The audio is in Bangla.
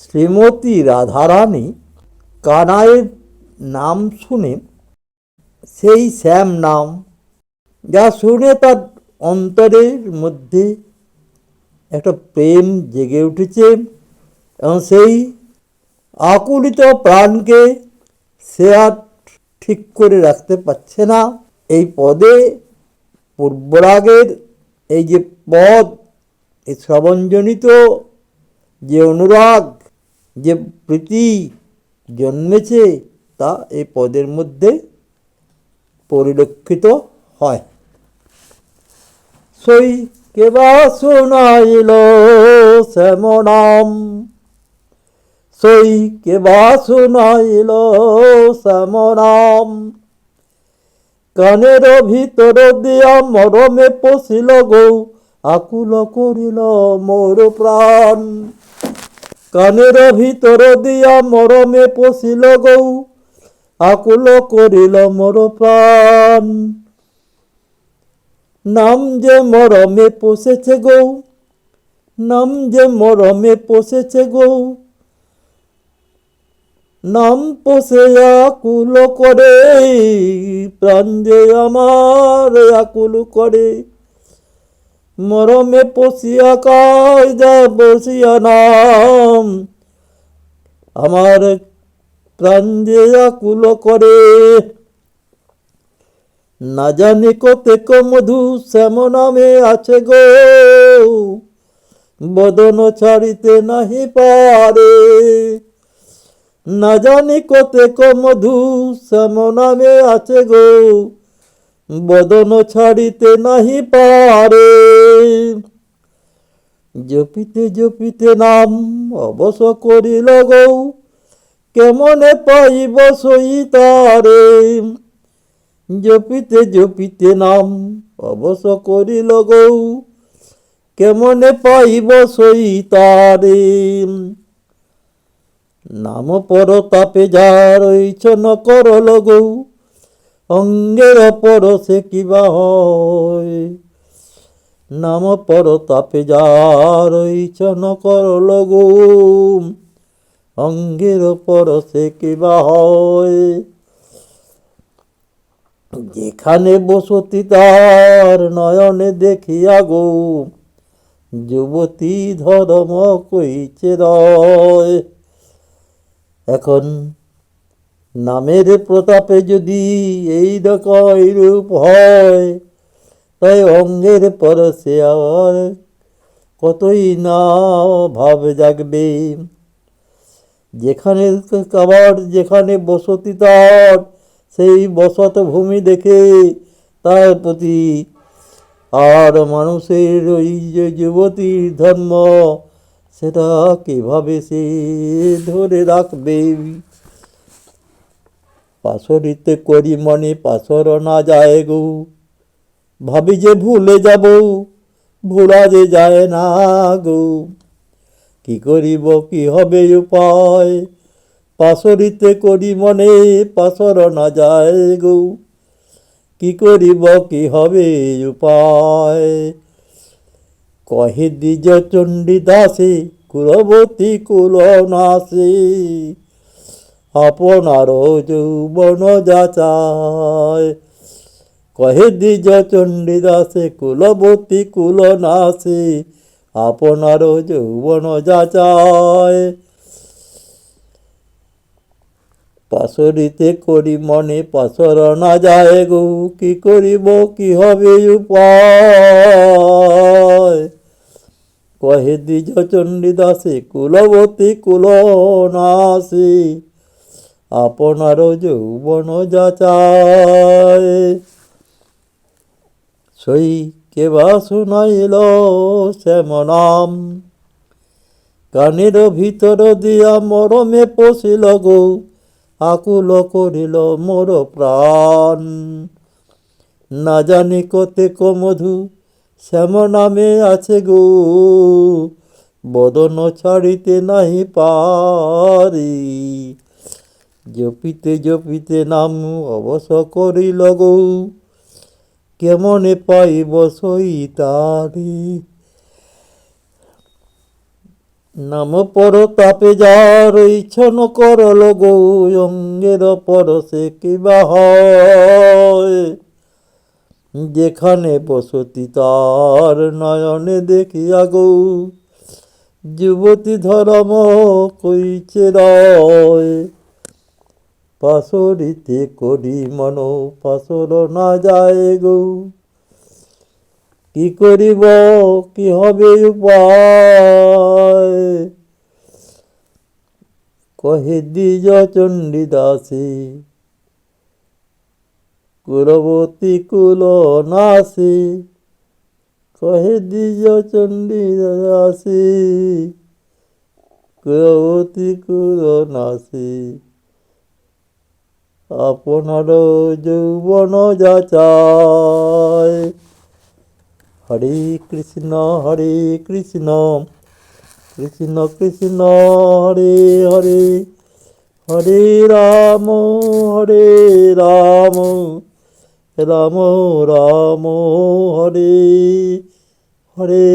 শ্রীমতী রাধারানী কানাইয়ের নাম শুনে, সেই শ্যাম নাম, যা শুনে তার অন্তরের মধ্যে একটা প্রেম জেগে উঠেছে এবং সেই আকুলিত প্রাণকে সে আর ঠিক করে রাখতে পারছে না। এই পদে পূর্বরাগের এই যে পদ, এই শ্রবণজনিত যে অনুরাগ, যে প্রীতি জন্মেছে, তা এই পদের মধ্যে পরিলক্ষিত হয়। সই কেবা শোনাইল শ্যামনাম, সই কেবা শোনাইল শ্যামনাম, কানের ভিতর দিয়া মরমে পশিল গো, আকুল করিল মোর প্রাণ। কানের ভিতর দিয়া মরমে পশিল গো, আকুল করিল মোর প্রাণ। নাম যে মরমে পোষেছে গো, নাম যে মরমে পোষেছে গো, নাম পোষে আকুল করে, প্রাণ যে আমার আকুল করে। মরমে পশিয়া কায়দা বসিয়া নাম, আমার প্রাণ যে আকুল করে। না জানি কতেক মধু শ্যাম নামে আছে গো, বদন ছাড়িতে নাহি পারে। না জানি কতেক মধু শ্যাম নামে আছে গো, বদন ছাড়িতে নাহি পারে। জপিতে জপিতে নাম অবশ করিল গো, কেমনে পাইব সই তারে। জপিতে জপিতে নাম অবশ করিল গো, কেমনে পাইব সই তারে। নাম পর তাপে যার ইচ্ছন করল গো, অঙ্গের পরশে কিবা হয়। নাম পর তাপে যার ইচ্ছন করল গো, অঙ্গের পরশে কিবা হয়। যেখানে বসতি তার নয়নে দেখিয়া গো, যুবতী ধর্ম কইছে রয়। এখন নামের প্রতাপে যদি এই রূপ হয়, তাই অঙ্গের পরশে আর কতই না ভাব জাগবে। যেখানে কাবার, যেখানে বসতি তার, সেই বসত ভূমি দেখে তার প্রতি আর মানুষের ওই যে যুবতীর ধর্ম, সেটা কিভাবে সে ধরে রাখবে। পাশরিতে করি মনে পাশর না যায় গো, ভাবি যে ভুলে যাব, ভোলা যে যায় না গো। কি করিব কি হবে উপায়, পাশরিতে করি মনে পাশর না যায় গো। কি করিব কি হবে উপায়। কহে দ্বিজ চণ্ডী দাসে, কুলবতী কুল নাসে, আপনার যৌবন যাচায়। কহে দ্বিজ চণ্ডী দাসে, কুলবতী কুল নাসে, আপনার যৌবন যাচায়। পাশরিতে করি মনে পাশর না যায় গো, কি করিব কি হবে উপায়। কহে দ্বিজ চণ্ডী দাসে, কুলবতী কুল নাসে, আপনার যৌবন যাচায়। সই কেবা শুনাইল শ্যাম নাম, কানের ভিতর দিয়া মরমে পশিল গো, আকুল করিল মোর প্রাণ। না জানি কতেক মধু শ্যাম নামে আছে গো, বদন ছাড়িতে নাহি পারি। জপিতে জপিতে নাম অবশ করিল গো, কেমনে পাইব সই তারি। নাম পর তাপে যার ইচ্ছন করল গো, অঙ্গের পরশে কিবা হয়, যেখানে বসতি তার নয়নে দেখিয়া গো, যুবতী ধর্ম কইছে রয়। পাশরিতে করি মন পাশর না যায় গো, কি করিব কি হবে উপায়, কহে দ্বিজ চণ্ডীদাসী কুলবতী কুল নাসী, কহে দ্বিজ চণ্ডীদাসী কুলবতী কুল নাসী, আপনার যৌবন যাচায়। হরে কৃষ্ণ কৃষ্ণ কৃষ্ণ হরে হরে, হরে রাম রাম রাম রাম হরে হরে।